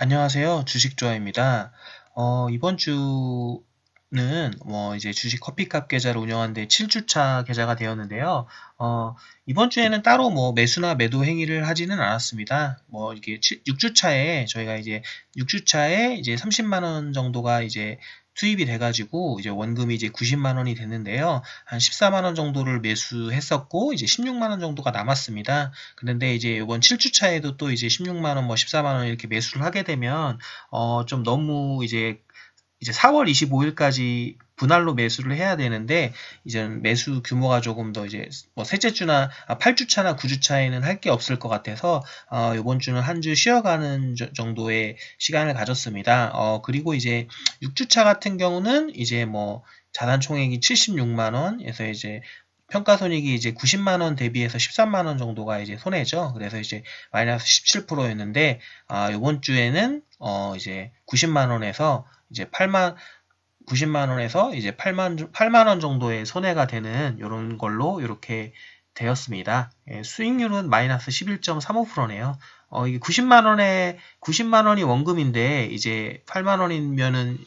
안녕하세요. 주식조아입니다. 이번 주는 이제 주식 커피값 계좌를 운영하는데 7주차 계좌가 되었는데요. 이번 주에는 따로 매수나 매도 행위를 하지는 않았습니다. 이게 6주차에 저희가 이제 6주차에 이제 30만 원 정도가 이제 투입이 돼가지고 이제 원금이 이제 90만 원이 됐는데요. 한 14만 원 정도를 매수했었고 이제 16만 원 정도가 남았습니다. 그런데 이제 이번 7주차에도 또 이제 16만 원, 14만 원 이렇게 매수를 하게 되면 좀 너무 이제 4월 25일까지 분할로 매수를 해야 되는데 이제 매수 규모가 조금 더 이제 셋째 주나 8주차나 9주차에는 할 게 없을 것 같아서 이번 주는 한 주 쉬어가는 정도의 시간을 가졌습니다. 그리고 이제 6주차 같은 경우는 이제 자산 총액이 76만 원에서 이제 평가손익이 이제 90만 원 대비해서 13만 원 정도가 이제 손해죠. 그래서 이제 마이너스 17%였는데 이번 주에는 이제 90만 원에서 이제 90만 원에서 이제 8만 원 정도의 손해가 되는 이런 걸로 이렇게 되었습니다. 예, 수익률은 마이너스 11.35%네요. 이게 90만 원이 원금인데 이제 8만 원이면은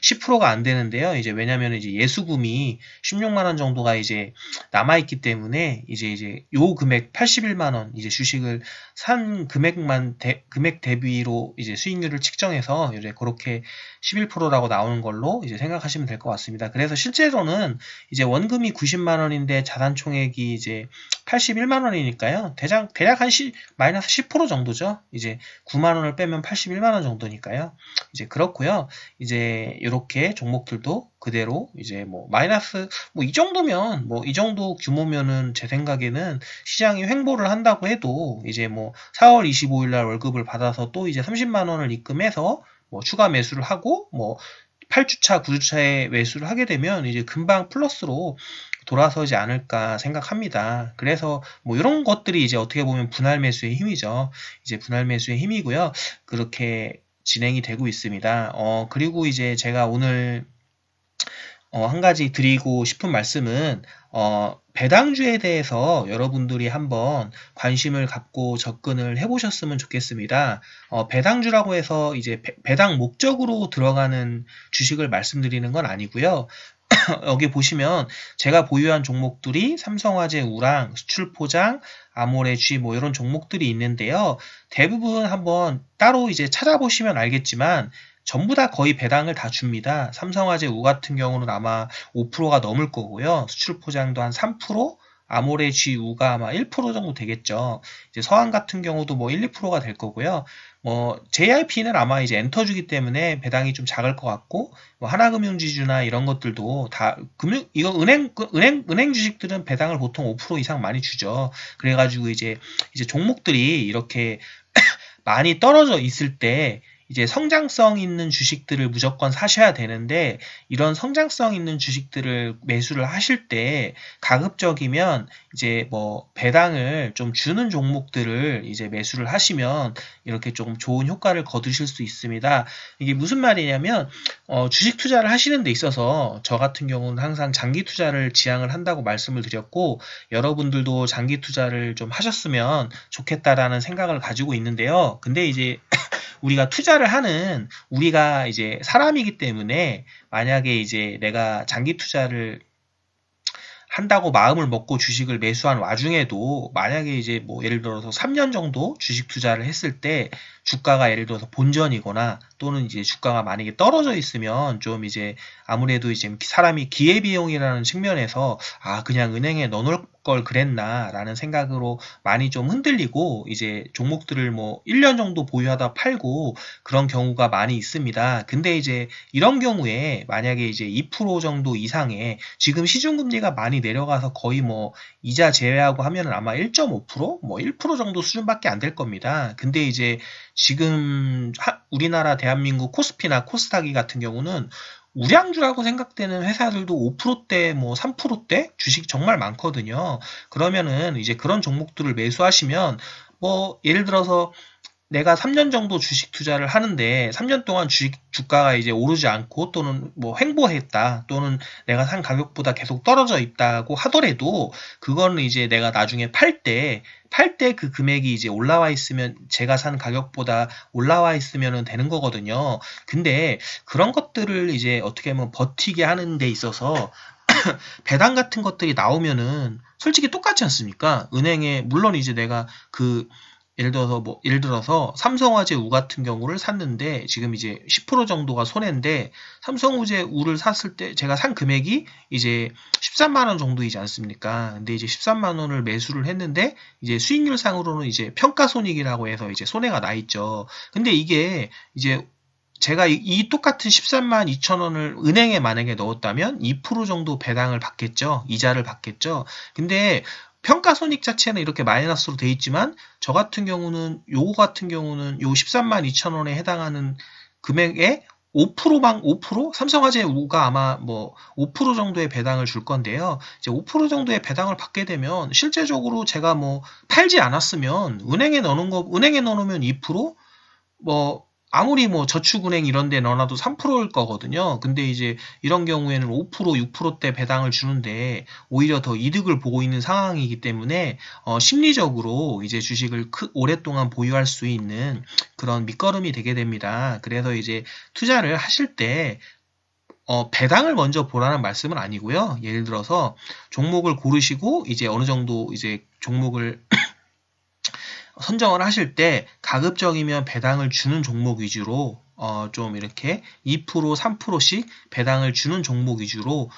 10%가 안 되는데요. 이제 왜냐면 이제 예수금이 16만 원 정도가 이제 남아있기 때문에 이제 요 금액 81만 원 이제 주식을 산 금액 대비로 이제 수익률을 측정해서 이제 그렇게 11%라고 나오는 걸로 이제 생각하시면 될 것 같습니다. 그래서 실제로는 이제 원금이 90만 원인데 자산 총액이 이제 81만 원이니까요. 대략 한 마이너스 10% 정도죠. 이제 9만 원을 빼면 81만 원 정도니까요. 이제 그렇고요. 이제 이렇게 종목들도 그대로 이제 마이너스 이 정도면 이 정도 규모면은 제 생각에는 시장이 횡보를 한다고 해도 이제 4월 25일 날 월급을 받아서 또 이제 30만 원을 입금해서 추가 매수를 하고 8주차, 9주차에 매수를 하게 되면 이제 금방 플러스로 돌아서지 않을까 생각합니다. 그래서 이런 것들이 이제 어떻게 보면 분할 매수의 힘이죠. 이제 분할 매수의 힘이고요. 그렇게 진행이 되고 있습니다. 그리고 이제 제가 오늘 한 가지 드리고 싶은 말씀은 배당주에 대해서 여러분들이 한번 관심을 갖고 접근을 해보셨으면 좋겠습니다. 배당주라고 해서 이제 배당 목적으로 들어가는 주식을 말씀드리는 건 아니고요. 여기 보시면 제가 보유한 종목들이 삼성화재, 우랑, 수출포장, 아모레 G 이런 종목들이 있는데요. 대부분 한번 따로 이제 찾아보시면 알겠지만 전부 다 거의 배당을 다 줍니다. 삼성화재, 우 같은 경우는 아마 5%가 넘을 거고요. 수출포장도 한 3%, 아모레 G, 우가 아마 1% 정도 되겠죠. 이제 서한 같은 경우도 1, 2%가 될 거고요. JIP는 아마 이제 엔터주기 때문에 배당이 좀 작을 것 같고, 하나금융지주나 이런 것들도 다 이거 은행 주식들은 배당을 보통 5% 이상 많이 주죠. 그래가지고 이제 종목들이 이렇게 많이 떨어져 있을 때 이제 성장성 있는 주식들을 무조건 사셔야 되는데 이런 성장성 있는 주식들을 매수를 하실 때 가급적이면 이제 배당을 좀 주는 종목들을 이제 매수를 하시면 이렇게 조금 좋은 효과를 거두실 수 있습니다. 이게 무슨 말이냐면 주식 투자를 하시는 데 있어서 저 같은 경우는 항상 장기 투자를 지향을 한다고 말씀을 드렸고 여러분들도 장기 투자를 좀 하셨으면 좋겠다라는 생각을 가지고 있는데요. 근데 이제 우리가 이제 사람이기 때문에 만약에 이제 내가 장기 투자를 한다고 마음을 먹고 주식을 매수한 와중에도 만약에 이제 예를 들어서 3년 정도 주식 투자를 했을 때 주가가 예를 들어서 본전이거나 또는 이제 주가가 만약에 떨어져 있으면 좀 이제 아무래도 이제 사람이 기회비용이라는 측면에서 그냥 은행에 넣어놓을 걸 그랬나라는 생각으로 많이 좀 흔들리고 이제 종목들을 1년 정도 보유하다 팔고 그런 경우가 많이 있습니다. 근데 이제 이런 경우에 만약에 이제 2% 정도 이상의 지금 시중금리가 많이 내려가서 거의 이자 제외하고 하면은 아마 1.5%? 1% 정도 수준밖에 안 될 겁니다. 근데 이제 지금 우리나라 대한민국 코스피나 코스닥이 같은 경우는 우량주라고 생각되는 회사들도 5%대, 3%대 주식 정말 많거든요. 그러면은 이제 그런 종목들을 매수하시면 예를 들어서 내가 3년 정도 주식 투자를 하는데 3년 동안 주가가 이제 오르지 않고 또는 뭐 횡보했다 또는 내가 산 가격보다 계속 떨어져 있다고 하더라도 그거는 이제 내가 나중에 팔 때 그 금액이 이제 올라와 있으면 제가 산 가격보다 올라와 있으면 되는 거거든요. 근데 그런 것들을 이제 어떻게 보면 버티게 하는 데 있어서 배당 같은 것들이 나오면은 솔직히 똑같지 않습니까? 은행에 물론 이제 내가 그 예를 들어서 삼성화재 우 같은 경우를 샀는데 지금 이제 10% 정도가 손해인데 삼성화재 우를 샀을 때 제가 산 금액이 이제 13만 원 정도이지 않습니까? 근데 이제 13만 원을 매수를 했는데 이제 수익률상으로는 이제 평가손익이라고 해서 이제 손해가 나 있죠. 근데 이게 이제 제가 이 똑같은 13만 2천 원을 은행에 만약에 넣었다면 2% 정도 배당을 받겠죠. 이자를 받겠죠. 근데 평가 손익 자체는 이렇게 마이너스로 돼 있지만 저 같은 경우는 요거 같은 경우는 요 13만 2천 원에 해당하는 금액에 5%만 5%? 삼성화재 우가 아마 뭐 5% 정도의 배당을 줄 건데요. 이제 5% 정도의 배당을 받게 되면 실제적으로 제가 뭐 팔지 않았으면 은행에 넣어놓으면 2%? 뭐 아무리 뭐 저축은행 이런 데 넣어놔도 3%일 거거든요. 근데 이제 이런 경우에는 5%, 6%대 배당을 주는데 오히려 더 이득을 보고 있는 상황이기 때문에 심리적으로 이제 주식을 오랫동안 보유할 수 있는 그런 밑거름이 되게 됩니다. 그래서 이제 투자를 하실 때 배당을 먼저 보라는 말씀은 아니고요. 예를 들어서 종목을 고르시고 이제 어느 정도 이제 종목을 선정을 하실 때 가급적이면 배당을 주는 종목 위주로 좀 이렇게 2%, 3%씩 배당을 주는 종목 위주로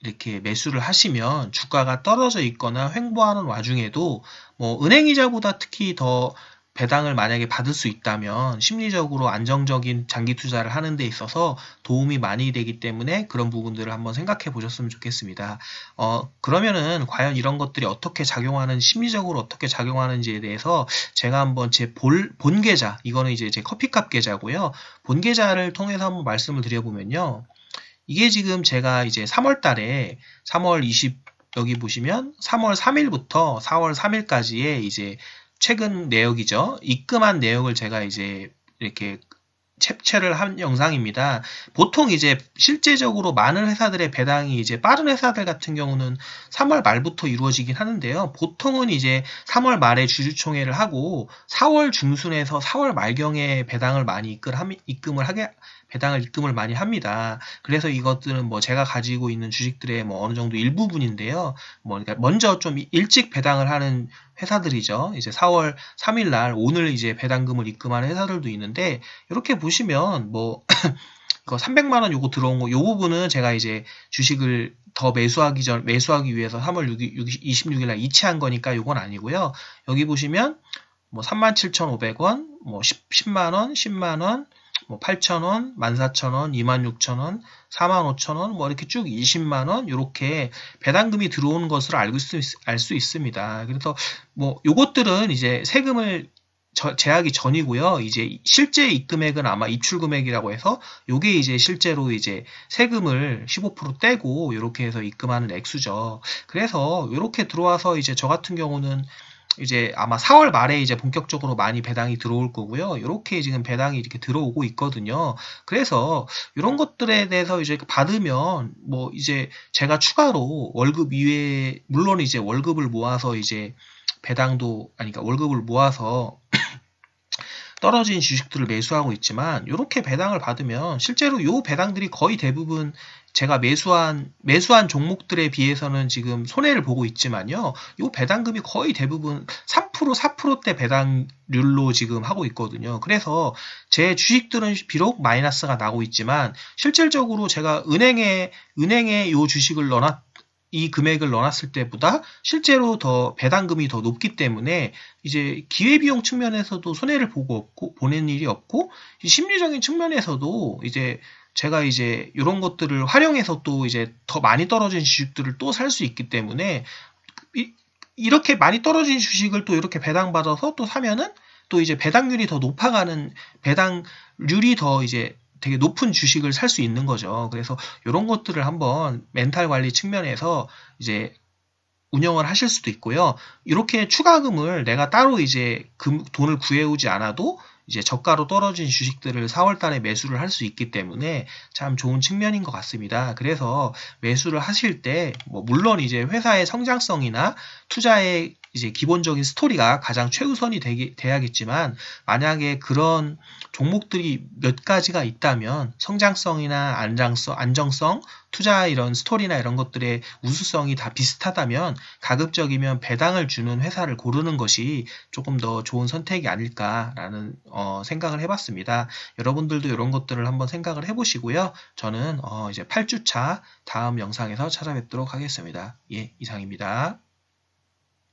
이렇게 매수를 하시면 주가가 떨어져 있거나 횡보하는 와중에도 뭐 은행이자보다 특히 더 배당을 만약에 받을 수 있다면 심리적으로 안정적인 장기 투자를 하는 데 있어서 도움이 많이 되기 때문에 그런 부분들을 한번 생각해 보셨으면 좋겠습니다. 그러면은 과연 이런 것들이 어떻게 작용하는, 심리적으로 어떻게 작용하는지에 대해서 제가 한번 제 본 계좌, 이거는 이제 제 커피값 계좌고요. 본 계좌를 통해서 한번 말씀을 드려보면요. 이게 지금 제가 이제 3월 달에 3월 20 여기 보시면 3월 3일부터 4월 3일까지의 이제 최근 내역이죠. 입금한 내역을 제가 이제 이렇게 캡처를 한 영상입니다. 보통 이제 실제적으로 많은 회사들의 배당이 이제 빠른 회사들 같은 경우는 3월 말부터 이루어지긴 하는데요. 보통은 이제 3월 말에 주주총회를 하고 4월 중순에서 4월 말경에 배당을 많이 입금을 많이 합니다. 그래서 이것들은 뭐 제가 가지고 있는 주식들의 뭐 어느 정도 일부분인데요. 뭐 그러니까 먼저 좀 일찍 배당을 하는 회사들이죠. 이제 4월 3일 날 오늘 이제 배당금을 입금하는 회사들도 있는데 이렇게 보시면 뭐 그 300만 원 요거 들어온 거 요 부분은 제가 이제 주식을 더 매수하기 위해서 3월 26일 날 이체한 거니까 요건 아니고요. 여기 보시면 뭐 37,500원, 뭐 10만 원, 10만 원, 뭐 8,000원, 14,000원, 26,000원, 45,000원, 뭐 이렇게 쭉 20만 원 이렇게 배당금이 들어오는 것으로 알 수 있습니다. 그래서 뭐 요것들은 이제 세금을 제하기 전이고요. 이제 실제 입금액은 아마 입출 금액이라고 해서 요게 이제 실제로 이제 세금을 15% 떼고 이렇게 해서 입금하는 액수죠. 그래서 이렇게 들어와서 이제 저 같은 경우는 이제 아마 4월 말에 이제 본격적으로 많이 배당이 들어올 거고요. 이렇게 지금 배당이 이렇게 들어오고 있거든요. 그래서 이런 것들에 대해서 이제 받으면 뭐 이제 제가 추가로 월급 이외에 물론 이제 월급을 모아서 이제 배당도 아니 그러니까 월급을 모아서 떨어진 주식들을 매수하고 있지만 이렇게 배당을 받으면 실제로 이 배당들이 거의 대부분 제가 매수한 종목들에 비해서는 지금 손해를 보고 있지만요. 이 배당금이 거의 대부분 3%, 4%대 배당률로 지금 하고 있거든요. 그래서 제 주식들은 비록 마이너스가 나고 있지만 실질적으로 제가 은행에 이 주식을 이 금액을 넣어놨을 때보다 실제로 더 배당금이 더 높기 때문에 이제 기회비용 측면에서도 손해를 보는 일이 없고 심리적인 측면에서도 이제 제가 이제 이런 것들을 활용해서 또 이제 더 많이 떨어진 주식들을 또 살 수 있기 때문에 이렇게 많이 떨어진 주식을 또 이렇게 배당받아서 또 사면은 또 이제 배당률이 더 높아가는 배당률이 더 이제 되게 높은 주식을 살 수 있는 거죠. 그래서 이런 것들을 한번 멘탈 관리 측면에서 이제 운영을 하실 수도 있고요. 이렇게 추가금을 내가 따로 이제 돈을 구해오지 않아도 이제 저가로 떨어진 주식들을 4월 달에 매수를 할 수 있기 때문에 참 좋은 측면인 것 같습니다. 그래서 매수를 하실 때, 뭐, 물론 이제 회사의 성장성이나 투자의 이제 기본적인 스토리가 가장 최우선이 돼야겠지만, 만약에 그런 종목들이 몇 가지가 있다면, 성장성이나 안정성, 투자 이런 스토리나 이런 것들의 우수성이 다 비슷하다면, 가급적이면 배당을 주는 회사를 고르는 것이 조금 더 좋은 선택이 아닐까라는 생각을 해봤습니다. 여러분들도 이런 것들을 한번 생각을 해보시고요. 저는 이제 8주차 다음 영상에서 찾아뵙도록 하겠습니다. 예, 이상입니다.